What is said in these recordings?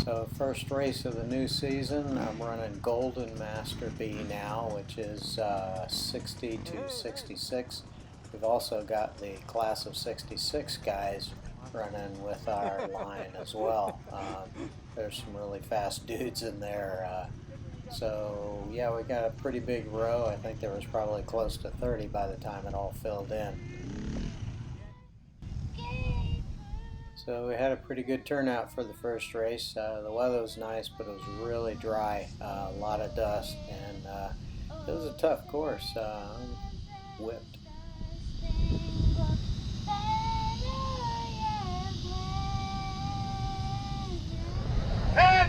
So first race of the new season, I'm running Golden Master B now, which is 60 to 66. We've also got the class of 66 guys running with our line as well. There's some really fast dudes in there. So yeah, we got a pretty big row. I think there was probably close to 30 by the time it all filled in. So we had a pretty good turnout for the first race. The weather was nice, but it was really dry, a lot of dust, and it was a tough course. Whipped.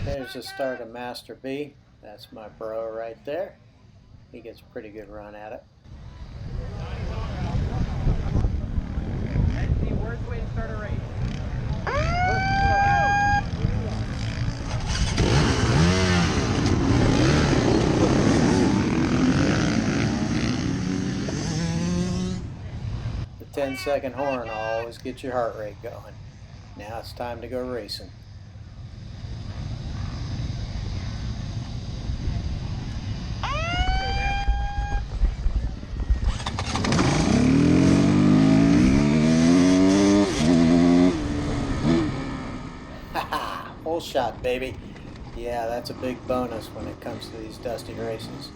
There's the start of Master B. That's my bro right there. He gets a pretty good run at it. That's the worst way to start a race. The 10-second horn will always get your heart rate going. Now it's time to go racing. Full shot, baby. Yeah, that's a big bonus when it comes to these dusty races.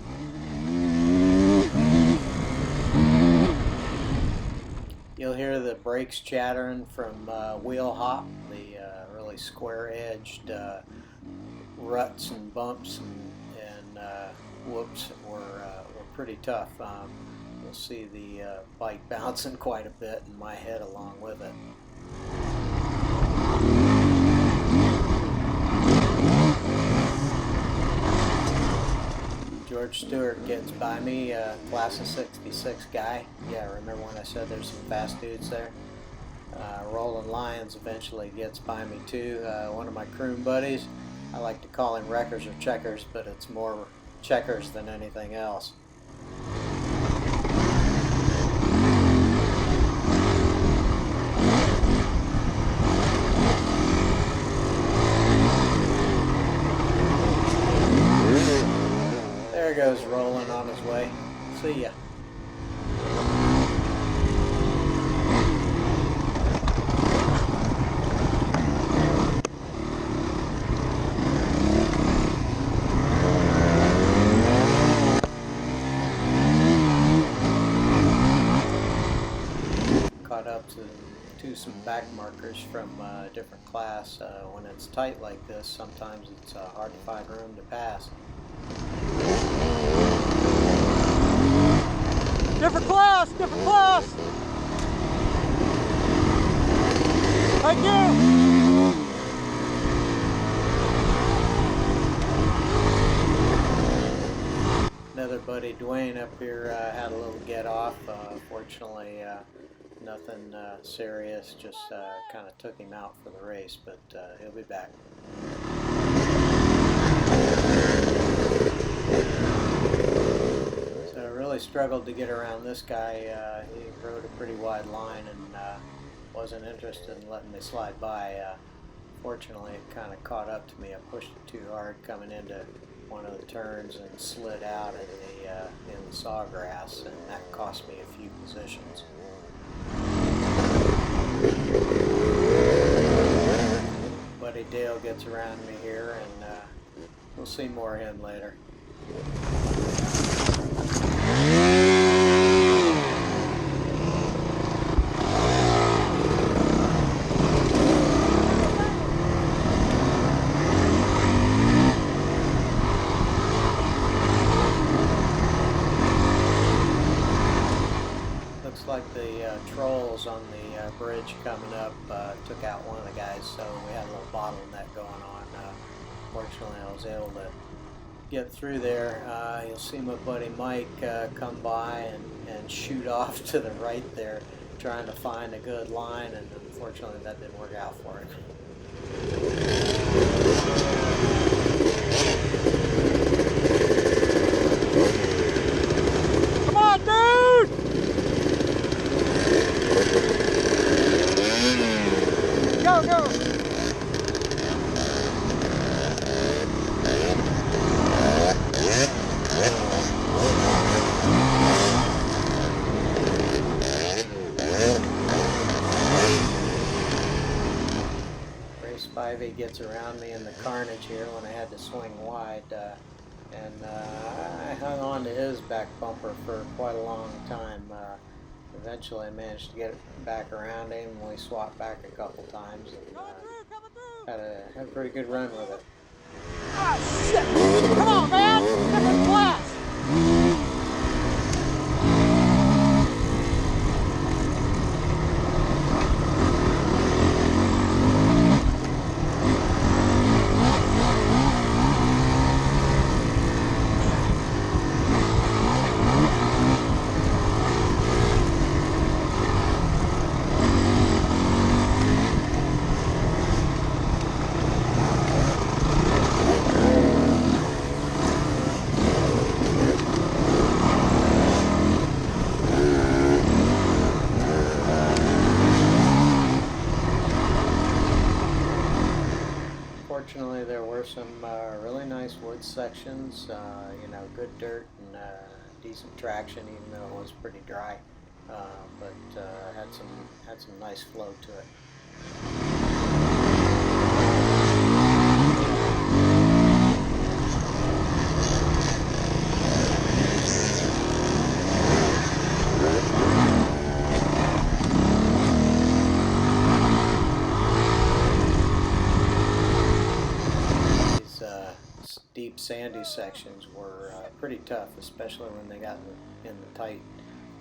You'll hear the brakes chattering from wheel hop, the really square-edged ruts and bumps and whoops were pretty tough. You'll see the bike bouncing quite a bit and my head along with it. George Stewart gets by me, class of 66 guy. Yeah, remember when I said there's some fast dudes there? Roland Lyons eventually gets by me too. One of my croon buddies. I like to call him Wreckers or Checkers, but it's more Checkers than anything else. There goes Roland on his way. See ya. Caught up to some back markers from a different class. When it's tight like this, sometimes it's hard to find room to pass. Different class, different class. Thank you. Another buddy, Dwayne, up here had a little get off. Fortunately, nothing serious, just kind of took him out for the race, but he'll be back. So I really struggled to get around this guy. He rode a pretty wide line and wasn't interested in letting me slide by. Fortunately, it kind of caught up to me. I pushed it too hard coming into one of the turns and slid out in the sawgrass, and that cost me a few positions. Buddy Dale gets around me here, and we'll see more of him later. Looks like the trolls on the bridge coming up took out one of the guys, so we had a little bottleneck going on. Fortunately, I was able to get through there. You'll see my buddy Mike come by and shoot off to the right there, trying to find a good line, and unfortunately that didn't work out for him. Come on, dude! Go, go! Ivy gets around me in the carnage here when I had to swing wide. I hung on to his back bumper for quite a long time. Eventually I managed to get it back around him, and we swapped back a couple times, and had a pretty good run with it. Ah, shit! Come on, man! Different class! Fortunately, there were some really nice wood sections, you know, good dirt and decent traction, even though it was pretty dry. But had some nice flow to it. Deep sandy sections were pretty tough, especially when they got in the tight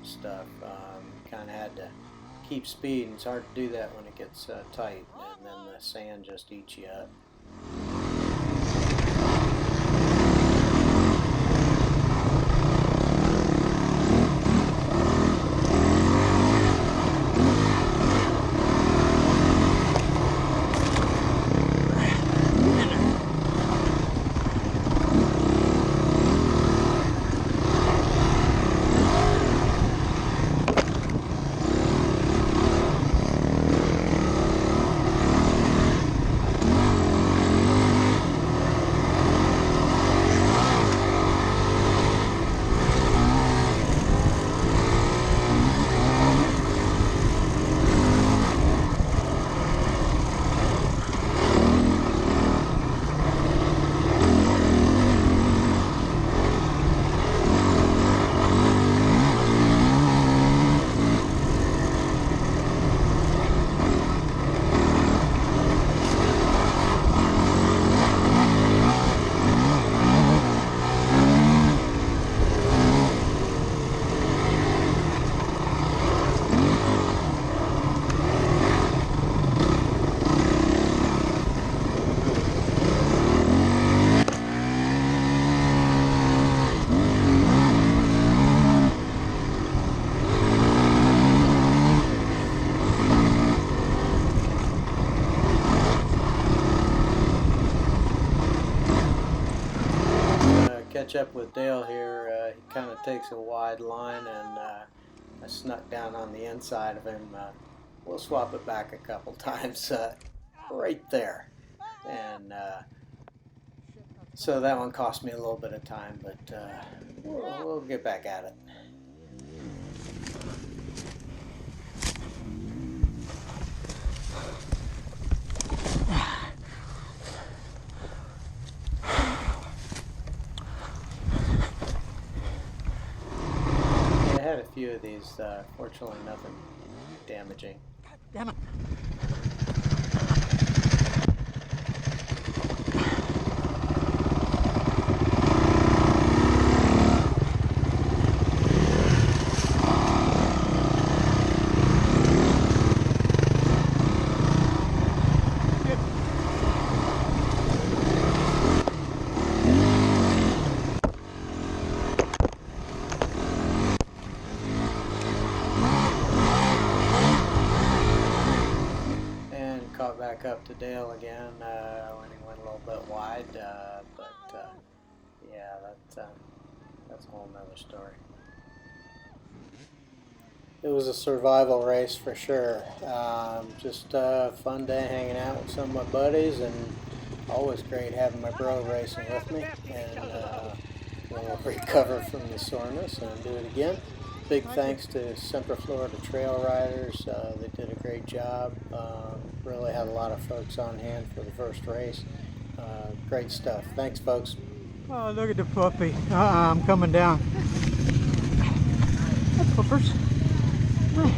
stuff. Kind of had to keep speed, and it's hard to do that when it gets tight, and then the sand just eats you up. Catch up with Dale here. He kind of takes a wide line, and I snuck down on the inside of him. We'll swap it back a couple times right there, and so that one cost me a little bit of time, but we'll get back at it. I had a few of these, fortunately nothing damaging. Damn it. Back up to Dale again when he went a little bit wide, but yeah, that's a whole nother story. It was a survival race for sure. Just a fun day hanging out with some of my buddies, and always great having my bro racing with me, and we'll recover from the soreness and do it again. Big thanks to Central Florida Trail Riders. They did a great job. Really had a lot of folks on hand for the first race. Great stuff. Thanks, folks. Oh, look at the puppy. I'm coming down. Hi, puppers. Hi.